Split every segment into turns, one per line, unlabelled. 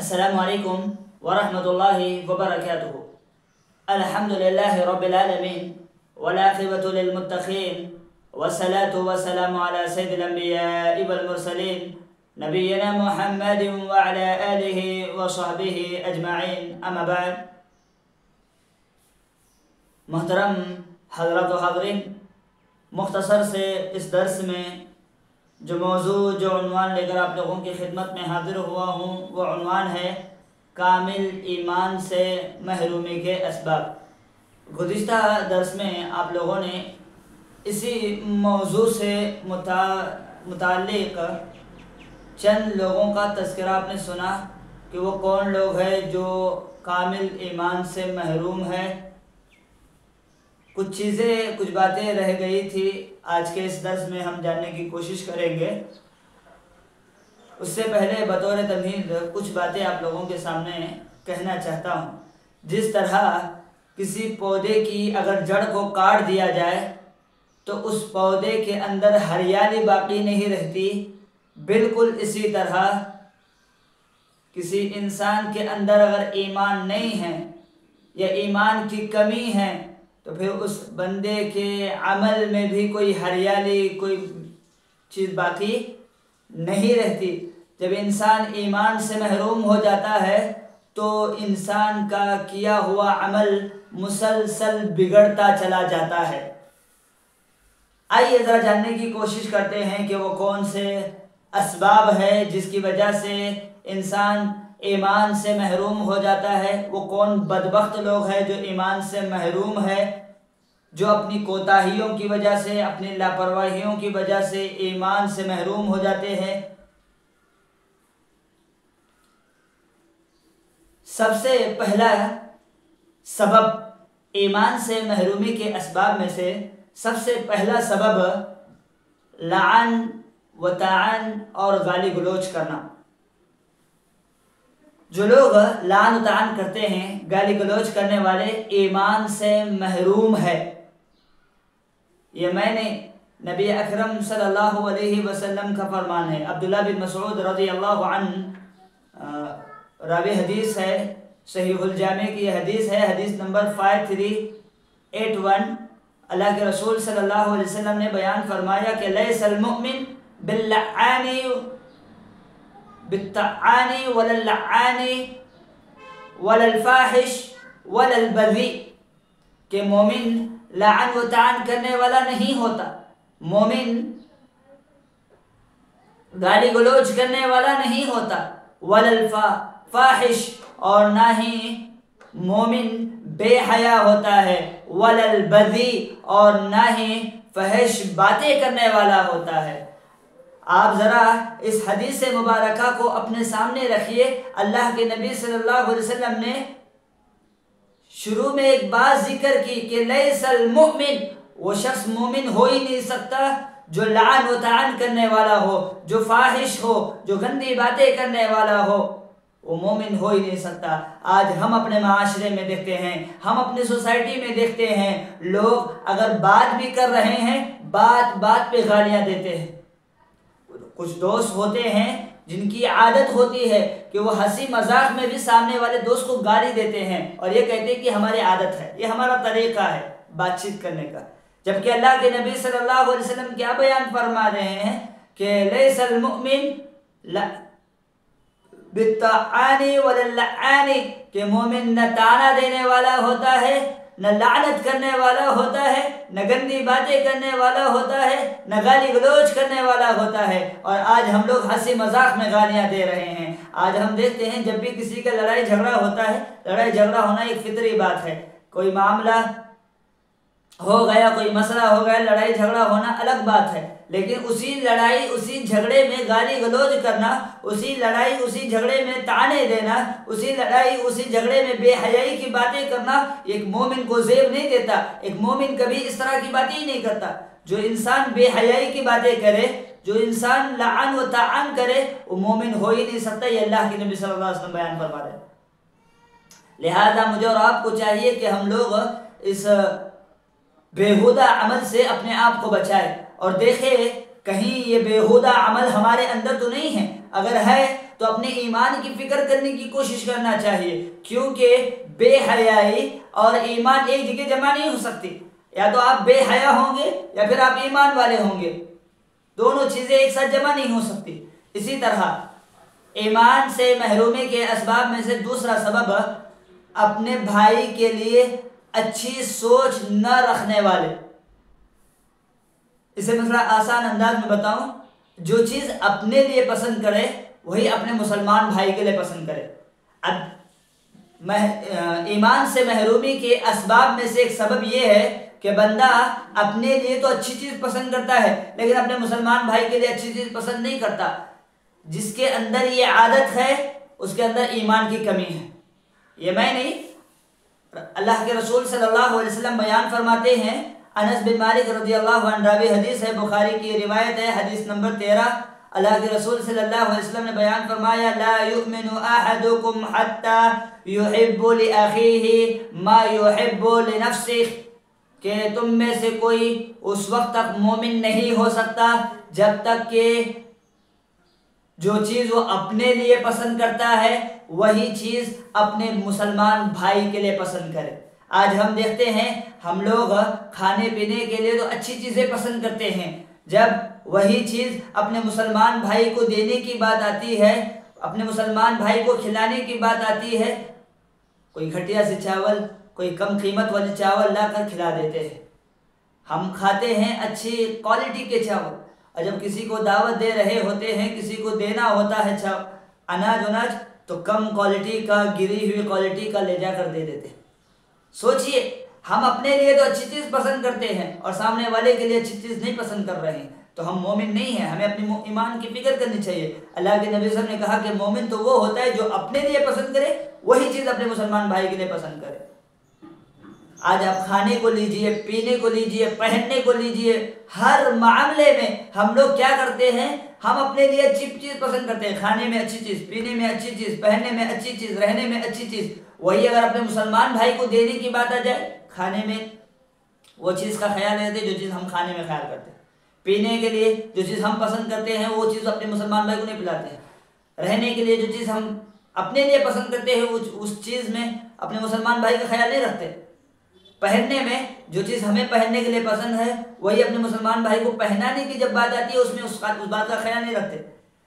अस्सलामु अलैकुम वरहमतुल्लाहि वबरकातुहू। अल्हम्दुलिल्लाहि रब्बिल आलमीन वल आक़िबतु लिल मुत्तक़ीन वस्सलातु वस्सलामु अला सय्यिदिल अंबियाइ वल मुरसलीन नबिय्यिना मुहम्मदिन व अला आलिहि व सहबिहि अजमाइन। अम्मा बाद। मोहतरम हज़रात व हाज़रीन, मुख्तसर से इस दर्स में जो उन्वान लेकर आप लोगों की खिदमत में हाजिर हुआ हूँ वो उन्वान है कामिल ईमान से महरूमी के असबाब। गुज़िश्ता दर्स में आप लोगों ने इसी मौजू से मुताल्लिक़ चंद लोगों का तज़किरा आपने सुना कि वो कौन लोग हैं जो कामिल ईमान से महरूम है। कुछ बातें रह गई थी, आज के इस दर्स में हम जानने की कोशिश करेंगे। उससे पहले बतौर तमहीद कुछ बातें आप लोगों के सामने कहना चाहता हूँ। जिस तरह किसी पौधे की अगर जड़ को काट दिया जाए तो उस पौधे के अंदर हरियाली बाकी नहीं रहती, बिल्कुल इसी तरह किसी इंसान के अंदर अगर ईमान नहीं है या ईमान की कमी है तो फिर उस बंदे के अमल में भी कोई हरियाली, कोई चीज़ बाकी नहीं रहती। जब इंसान ईमान से महरूम हो जाता है तो इंसान का किया हुआ अमल मुसलसल बिगड़ता चला जाता है। आइए ज़रा जानने की कोशिश करते हैं कि वो कौन से असबाब है जिसकी वजह से इंसान ईमान से महरूम हो जाता है। वो कौन बदबख्त लोग हैं जो ईमान से महरूम है, जो अपनी कोताहियों की वजह से, अपनी लापरवाहियों की वजह से ईमान से महरूम हो जाते हैं। सबसे पहला सबब ईमान से महरूमी के असबाब में से सबसे पहला सबब लान व तान और गाली गलोच करना। जो लोग लान व तान करते हैं, गाली गलोच करने वाले, ईमान से महरूम है। ये मैंने नबी अकरम सल्लल्लाहु अलैहि वसल्लम का फरमान है। अब्दुल्लाह बिन मसऊद रज़ियल्लाहु अन्हु रावी हदीस है, सहीहुल जामी की हदीस है, हदीस नंबर 5381। अल्लाह के रसूल सल्लल्लाहु अलैहि वसल्लम ने बयान फरमाया कि लैसल मुमिन बिल्लआनी बित्तआनी वलल्लआनी वलल्फाहिश वलल्बज़ी, के मोमिन लान व तान करने वाला नहीं होता, मोमिन गाली गलोच करने वाला नहीं होता, वलल्फाहिश और ना ही मोमिन बेहया होता है, वलल्बज़ी और ना ही फहश बातें करने वाला होता है। आप ज़रा इस हदीस मुबारका को अपने सामने रखिए। अल्लाह के नबी सल्लल्लाहु अलैहि वसल्लम ने शुरू में एक बात जिक्र की कि लैसल मुमिन, वो शख्स मोमिन हो ही नहीं सकता जो लान व तान करने वाला हो, जो फाहिश हो, जो गंदी बातें करने वाला हो, वो मोमिन हो ही नहीं सकता। आज हम अपने माशरे में देखते हैं, हम अपनी सोसाइटी में देखते हैं, लोग अगर बात भी कर रहे हैं, बात बात पे गालियां देते हैं। कुछ दोस्त होते हैं जिनकी आदत होती है कि वो हंसी मजाक में भी सामने वाले दोस्त को गाली देते हैं और ये कहते हैं कि हमारी आदत है, ये हमारा तरीका है बातचीत करने का। जबकि अल्लाह के नबी सल्लल्लाहु अलैहि वसल्लम क्या बयान फरमा रहे हैं कि लैसल मुमिन बित्तआनी वलल्लआनी, के मोमिन न ताना देने वाला होता है, न लानत करने वाला होता है, न गंदी बातें करने वाला होता है, न गाली गलोच करने वाला होता है। और आज हम लोग हंसी मजाक में गालियां दे रहे हैं। आज हम देखते हैं जब भी किसी का लड़ाई झगड़ा होता है, लड़ाई झगड़ा होना एक फितरी बात है। कोई मामला हो गया, कोई मसला हो गया, लड़ाई झगड़ा होना अलग बात है, लेकिन उसी लड़ाई उसी झगड़े में गाली गलौज करना, उसी लड़ाई उसी झगड़े में ताने देना, उसी लड़ाई उसी झगड़े में बेहयाई की बातें करना एक मोमिन को ज़ेब नहीं देता। एक मोमिन कभी इस तरह की बातें ही नहीं करता। जो इंसान बेहयाई की बातें करे, जो इंसान लान व तान करे, वो मोमिन हो ही नहीं सकता। ये अल्लाह के नबी सल्लल्लाहु अलैहि वसल्लम बयान फरमा रहे हैं। लिहाजा मुझे और आपको चाहिए कि हम लोग इस बेहुदा अमल से अपने आप को बचाए और देखें कहीं ये बेहुदा अमल हमारे अंदर तो नहीं है। अगर है तो अपने ईमान की फिक्र करने की कोशिश करना चाहिए, क्योंकि बेहयाई और ईमान एक जगह जमा नहीं हो सकती। या तो आप बेहया होंगे या फिर आप ईमान वाले होंगे, दोनों चीजें एक साथ जमा नहीं हो सकती। इसी तरह ईमान से महरूमी के असबाब में से दूसरा सबब अपने भाई के लिए अच्छी सोच न रखने वाले। इसे मैं थोड़ा आसान अंदाज में बताऊं, जो चीज अपने लिए पसंद करे वही अपने मुसलमान भाई के लिए पसंद करे। अब ईमान से महरूमी के असबाब में से एक सबब यह है कि बंदा अपने लिए तो अच्छी चीज पसंद करता है, लेकिन अपने मुसलमान भाई के लिए अच्छी चीज पसंद नहीं करता। जिसके अंदर ये आदत है उसके अंदर ईमान की कमी है। ये मैं नहीं, अल्लाह के रसूल सल्लल्लाहु अलैहि वसल्लम बयान फरमाते हैं। अनस बिन मालिक रज़ियल्लाहु अन्हु रावी हदीस है, बुखारी की रिवायत है, हदीस नंबर 13। अल्लाह के रसूल सल्लल्लाहु अलैहि वसल्लम ने बयान फरमाया, ला युमिनु अहदुकुम हत्ता युहिब्बु लि अखीहि मा युहिब्बु लि नफ्सिहि, कि तुम में से कोई उस वक्त तक मोमिन नहीं हो सकता जब तक कि जो चीज वो अपने लिए पसंद करता है वही चीज अपने मुसलमान भाई के लिए पसंद करे। आज हम देखते हैं हम लोग खाने पीने के लिए तो अच्छी चीजें पसंद करते हैं, जब वही चीज अपने मुसलमान भाई को देने की बात आती है, अपने मुसलमान भाई को खिलाने की बात आती है, कोई घटिया से चावल, कोई कम कीमत वाले चावल लाकर खिला देते हैं। हम खाते हैं अच्छी क्वालिटी के चावल, और जब किसी को दावत दे रहे होते हैं, किसी को देना होता है अनाज, तो कम क्वालिटी का, गिरी हुई क्वालिटी का ले जाकर दे देते हैं। सोचिए, हम अपने लिए तो अच्छी चीज पसंद करते हैं और सामने वाले के लिए अच्छी चीज नहीं पसंद कर रहे हैं, तो हम मोमिन नहीं हैं। हमें अपने ईमान की फिक्र करनी चाहिए। अल्लाह के नबी साहब ने कहा कि मोमिन तो वो होता है जो अपने लिए पसंद करे वही चीज अपने मुसलमान भाई के लिए पसंद करे। आज आप खाने को लीजिए, पीने को लीजिए, पहनने को लीजिए, हर मामले में हम लोग क्या करते हैं, हम अपने लिए अच्छी चीज पसंद करते हैं। खाने में अच्छी चीज, पीने में अच्छी चीज, पहनने में अच्छी चीज, रहने में अच्छी चीज। वही अगर अपने मुसलमान भाई को देने की बात आ जाए, खाने में वो चीज का ख्याल नहीं रखते जो चीज हम खाने में ख्याल करते हैं। पीने के लिए जो चीज हम पसंद करते हैं वो चीज अपने मुसलमान भाई को नहीं पिलाते हैं। रहने के लिए जो चीज हम अपने लिए पसंद करते हैं उस चीज में अपने मुसलमान भाई का ख्याल नहीं रखते। पहनने में जो चीज हमें पहनने के लिए पसंद है वही अपने मुसलमान भाई को पहनाने की जब बात आती है उसमें उस बात का ख्याल नहीं रखते।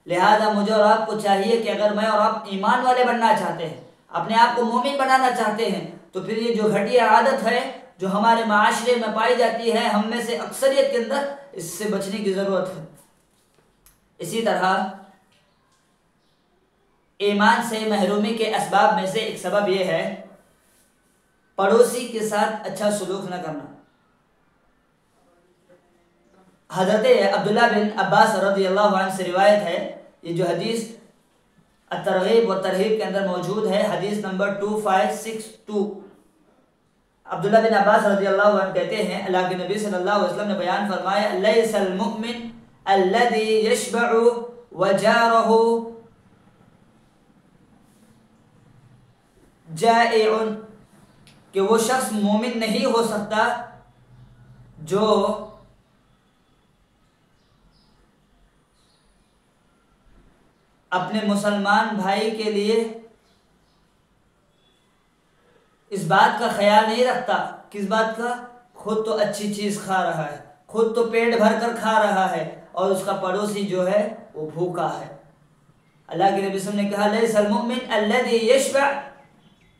लिहाजा मुझे और आपको चाहिए कि अगर मैं और आप ईमान वाले बनना चाहते हैं, अपने आप को मोमिन बनाना चाहते हैं, तो फिर ये जो घटिया आदत है जो हमारे माशरे में पाई जाती है, हम में से अक्सरियत के अंदर, इससे बचने की जरूरत है। इसी तरह ईमान से महरूमी के असबाब में से एक सबब यह है पड़ोसी के साथ अच्छा सुलूक न करना। हज़रत अब्दुल्ला बिन अब्बास रज़ियल्लाहु अन्हु से रिवायत है, ये जो हदीस तरगीब व तरहीब के अंदर मौजूद है, हदीस नंबर 2562। अब्दुल्ला बिन अब्बास रज़ियल्लाहु अन्हु कहते हैं, अल्लाह के नबी सल्लल्लाहु अलैहि वसल्लम ने बयान फरमाया, लैसल मुमिन अल्लज़ी यशबअु व जारहु जाइउन, कि वो शख्स मोमिन नहीं हो सकता जो अपने मुसलमान भाई के लिए इस बात का ख्याल नहीं रखता। किस बात का? खुद तो अच्छी चीज खा रहा है, खुद तो पेट भर कर खा रहा है, और उसका पड़ोसी जो है वो भूखा है। अल्लाह के नबी सल्लल्लाहु अलैहि वसल्लम ने कहा, लैसल मुमिन अल्लज़ी यशबअ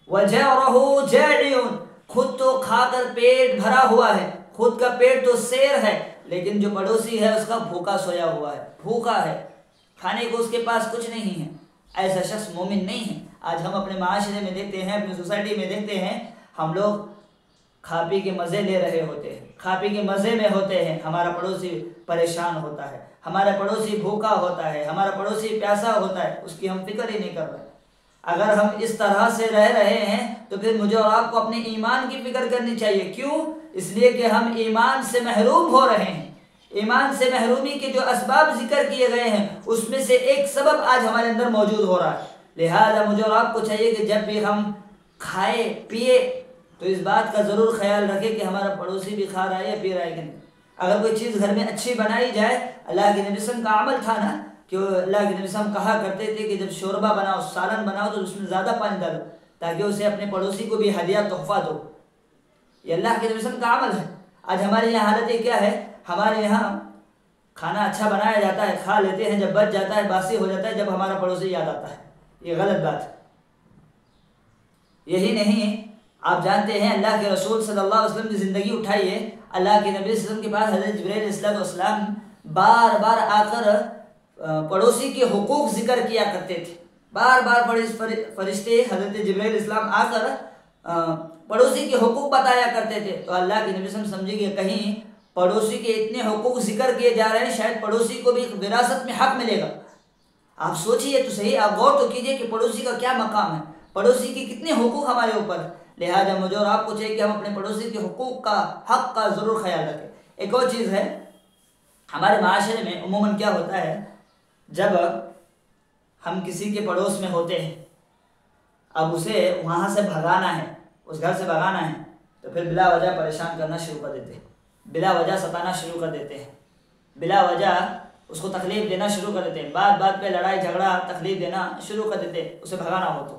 व जारहु जाइउन, खुद तो खाकर पेट भरा हुआ है, खुद का पेट तो शेर है, लेकिन जो पड़ोसी है उसका भूखा सोया हुआ है, भूखा है, खाने को उसके पास कुछ नहीं है। ऐसा शख्स मोमिन नहीं है। आज हम अपने माशरे में देखते हैं, अपनी सोसाइटी में देखते हैं, हम लोग खा पी के मज़े ले रहे होते हैं, खा पी के मज़े में होते हैं, हमारा पड़ोसी परेशान होता है, हमारा पड़ोसी भूखा होता है, हमारा पड़ोसी प्यासा होता है, उसकी हम फिक्र ही नहीं कर रहे। अगर हम इस तरह से रह रहे हैं तो फिर मुझे और आपको अपने ईमान की फिक्र करनी चाहिए। क्यों? इसलिए कि हम ईमान से महरूम हो रहे हैं। ईमान से महरूमी के जो असबाब जिक्र किए गए हैं उसमें से एक सबब आज हमारे अंदर मौजूद हो रहा है। लिहाजा मुझे और आपको चाहिए कि जब भी हम खाए पिए तो इस बात का ज़रूर ख्याल रखें कि हमारा पड़ोसी भी खा रहा है या पी रहा है कि नहीं। अगर कोई चीज़ घर में अच्छी बनाई जाए, अल्लाह के नबी सल्लल्लाहु अलैहि वसल्लम का अमल था ना, कि अल्लाह के नबी सल्लल्लाहु अलैहि वसल्लम कहा करते थे कि जब शोरबा बनाओ, सालन बनाओ तो उसमें ज़्यादा पानी डालो ताकि उसे अपने पड़ोसी को भी हदिया तोहफा दो। ये अल्लाह के नबी सल्लल्लाहु अलैहि वसल्लम का अमल है। आज हमारे यहाँ हालत क्या है, हमारे यहाँ खाना अच्छा बनाया जाता है, खा लेते हैं, जब बच जाता है बासी हो जाता है, जब हमारा पड़ोसी याद आता है। ये गलत बात है। यही नहीं, आप जानते हैं अल्लाह के रसूल सल्लल्लाहु अलैहि वसल्लम की ज़िंदगी उठाइए, अल्लाह के नबी सल्लल्लाहु अलैहि वसल्लम के पास हज़रत जिब्रील अलैहिस्सलाम बार बार आकर पड़ोसी के हुकूक जिक्र किया करते थे। बार बार फरिश्ते हज़रत जिब्रील अलैहिस्सलाम आकर पड़ोसी के हुकूक बताया करते थे। तो अल्लाह के नबी सल्लल्लाहु अलैहि वसल्लम समझिए कहीं पड़ोसी के इतने हुकूक जिक्र किए जा रहे हैं, शायद पड़ोसी को भी विरासत में हक मिलेगा। आप सोचिए तो सही, आप गौर तो कीजिए कि पड़ोसी का क्या मकाम है, पड़ोसी के कितने हुकूक हमारे ऊपर। लिहाजा मुझे और आपको चाहिए कि हम अपने पड़ोसी के हुकूक का, हक का ज़रूर ख्याल रखें। एक और चीज़ है, हमारे माशरे में उमूमन क्या होता है, जब हम किसी के पड़ोस में होते हैं, अब उसे वहाँ से भगाना है, उस घर से भगाना है, तो फिर बिला वजह परेशान करना शुरू कर देते हैं, बिला वजह सताना शुरू कर देते हैं, बिला वजह उसको तकलीफ़ देना शुरू कर देते हैं, बात बात पे लड़ाई झगड़ा तकलीफ़ देना शुरू कर देते हैं, उसे भगाना हो तो,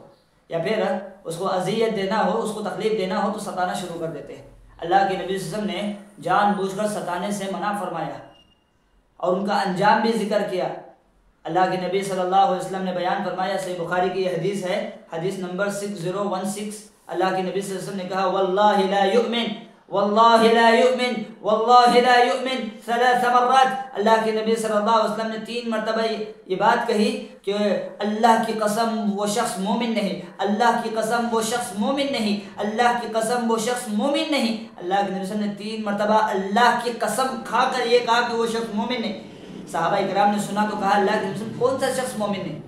या फिर उसको अजियत देना हो, उसको तकलीफ़ देना हो तो सताना शुरू कर देते हैं। अल्लाह के नबी सल्लल्लाहु अलैहि वसल्लम ने जानबूझकर सताने से मना फरमाया और उनका अंजाम भी जिक्र किया। अल्लाह के नबी सल्लल्लाहु अलैहि वसल्लम ने बयान फरमाया, सही बुखारी की हदीस है, हदीस नंबर 6016, अल्लाह के नबी सल्लल्लाहु अलैहि वसल्लम ने कहा, वल्लाहि ला युमिन वल्लाहि ला युमिन वल्लाहि ला युमिन सलास मर्रात। अल्लाह के नबी सल्लल्लाहु अलैहि वसल्लम ने 3 मरतबा ये बात कही कि अल्लाह की कसम वो शख्स मोमिन नहीं, अल्लाह की कसम वो शख्स मोमिन नहीं, अल्लाह की कसम वो शख्स मोमिन नहीं। अल्लाह के नबी सल्लल्लाहु अलैहि वसल्लम ने 3 मरतबा अल्लाह की कसम खाकर ये कहा कि वो शख्स मोमिन नहीं। सहाबा इकराम ने सुना तो कहा, अल्लाह के नबी कौन सा शख्स मोमिन नहीं,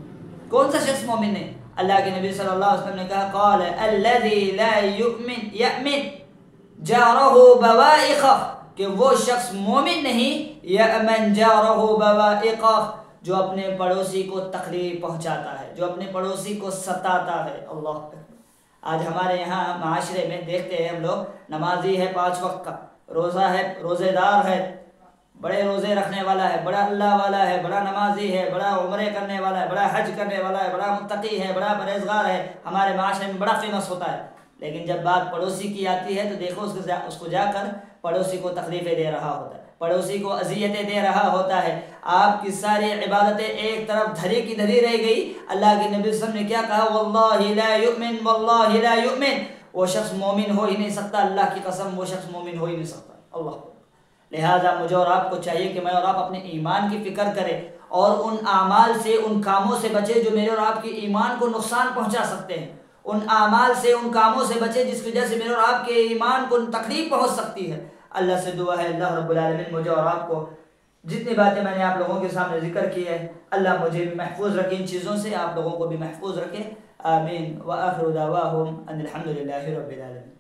कौन सा शख्स मोमिन नहीं? अल्लाह के नबी सल्लल्लाहु अलैहि वसल्लम ने कहा, क़ाल अल्लज़ी ला युमिन यमिन जारहु बवाइक़ह, कि वो शख्स मोमिन नहीं, यमन जारहु बवाइक़ह, जो अपने पड़ोसी को तकलीफ पहुंचाता है, जो अपने पड़ोसी को सताता है। अल्लाह। आज हमारे यहाँ माशरे में देखते हैं हम लोग, नमाजी है 5 वक्त का, रोज़ा है, रोज़ेदार है, बड़े रोज़े रखने वाला है, बड़ा अल्लाह वाला है, बड़ा नमाजी है, बड़ा उम्रे करने वाला है, बड़ा हज करने वाला है, बड़ा मुत्तकी है, बड़ा परहेज़गार है, हमारे माशरे में बड़ा फेमस होता है। लेकिन जब बात पड़ोसी की आती है तो देखो उसको जाकर पड़ोसी को तकलीफ़ें दे रहा होता है, पड़ोसी को अजियतें दे रहा होता है। आपकी सारी इबादतें एक तरफ धरी की धरी रह गई। अल्लाह के नबी सल्लल्लाहु अलैहि वसल्लम ने क्या कहा, वल्लाहि ला युमिन वल्लाहि ला युमिन, वो शख्स मोमिन हो ही नहीं सकता, अल्लाह की कसम वो शख्स मोमिन हो ही नहीं सकता। अल्लाह। लिहाजा मुझे और आपको चाहिए कि मैं और आप अपने ईमान की फ़िक्र करें और उन आमाल से, उन कामों से बचे जो मेरे और आपके ईमान को नुकसान पहुंचा सकते हैं, उन आमाल से, उन कामों से बचे जिसकी वजह से मेरे और आपके ईमान को तकलीफ पहुंच सकती है। अल्लाह से दुआ है, अल्लाह रब्बुल आलमीन मुझे और आपको जितनी बातें मैंने आप लोगों के सामने जिक्र की है, अल्लाह मुझे भी महफूज रखे इन चीज़ों से, आप लोगों को भी महफूज रखे। आमीन। व आखिरु दावाहुम अनिल हम्दुलिल्लाहि रब्बिल आलमीन।